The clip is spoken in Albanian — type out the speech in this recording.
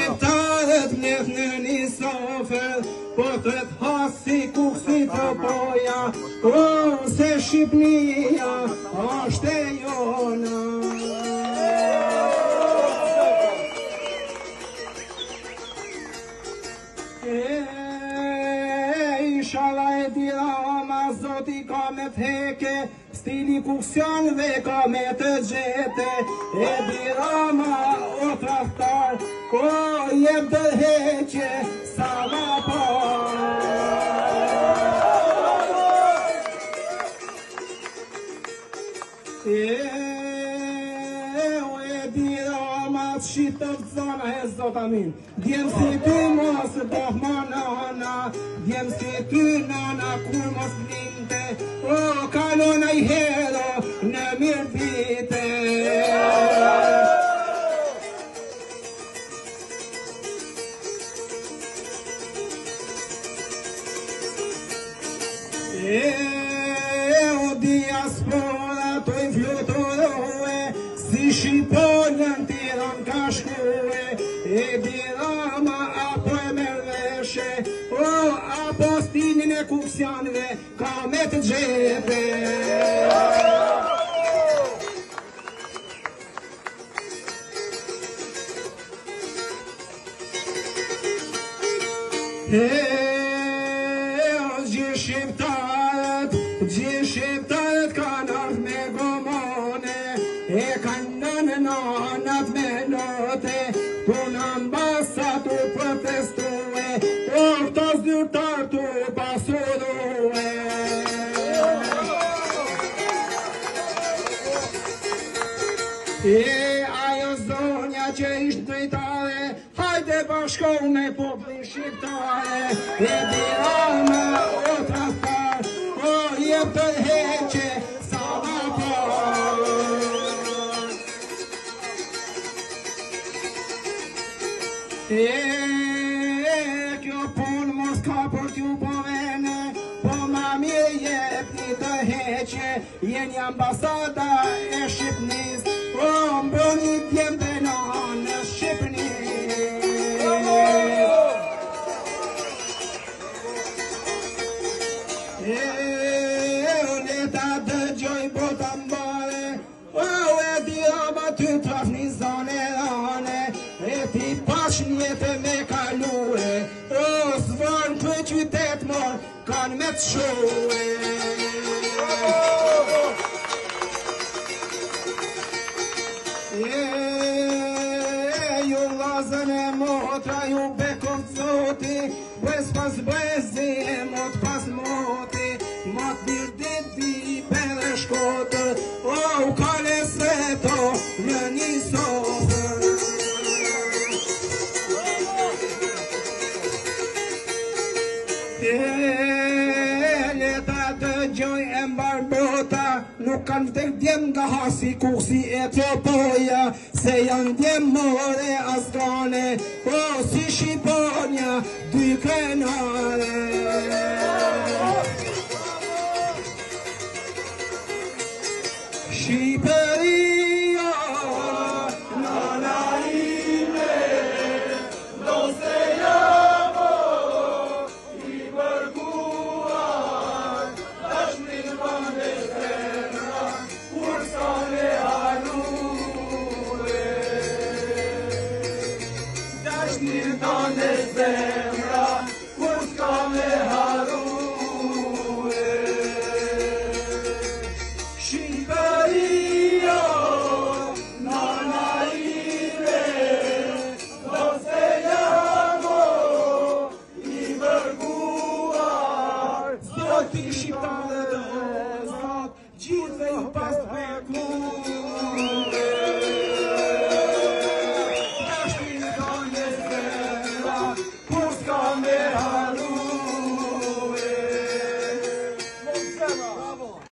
shqiptarët mlet në një sofer, po tret hasi kuksi të boja, se Shqipnia është e jona. Inshallah e dira ma zoti ka me theke, stili kuksionve ka me të gjete, e dira ma o traftar, ko jem të heqe sa ma par. Shqitët zona e zota min, djem si ty mos doh ma nana, djem si ty nana kur mos linte, o kalona I hero në mirë vite. O diaspora të I fluturove, si Shqiponën Tiran ka shkue, e dirama apo e mërveshe, o apo stinin e kuksianve ka me të gjepe. Gjithë shqiptarët kanë ardhë me gomone, e kanë në nanat me note, tu në ambasat u protestue, o këto zyrtar tu pasurue. Ajo zonja që ishtë drejtare, hajde bashkohu me poplin shqiptare, e dirama o traftar, o jem të heqe sa ma par. Kjo pun mos ka për t'ju po vene, po ma mirë jepni të heqe, jeni ambasada e Shqipnis, o mbroni djem dhe në Shqipnis. Leta dëgjoj bota mbare, o e dirama ty trafni zone rane, e ti pash njete me kalue, o zvon për qytet mor, kanë me të shue. Ju lazën e motra, ju bekon zoti, bës pas bëzi, mot pas moti, mot mirë diti për shkotë, o kale sveto në një sotër. Leta të gjoj e mbar bota, nuk kanë vdek djem nga hasi kuksi e topoja, se janë djem more asgane, o si Shqiponja dy krenare. Shqipëria, nana ime, do se jamo I bërguar, dashnin vënde zemra, kur s'kane harure. Dashnin vënde zemra,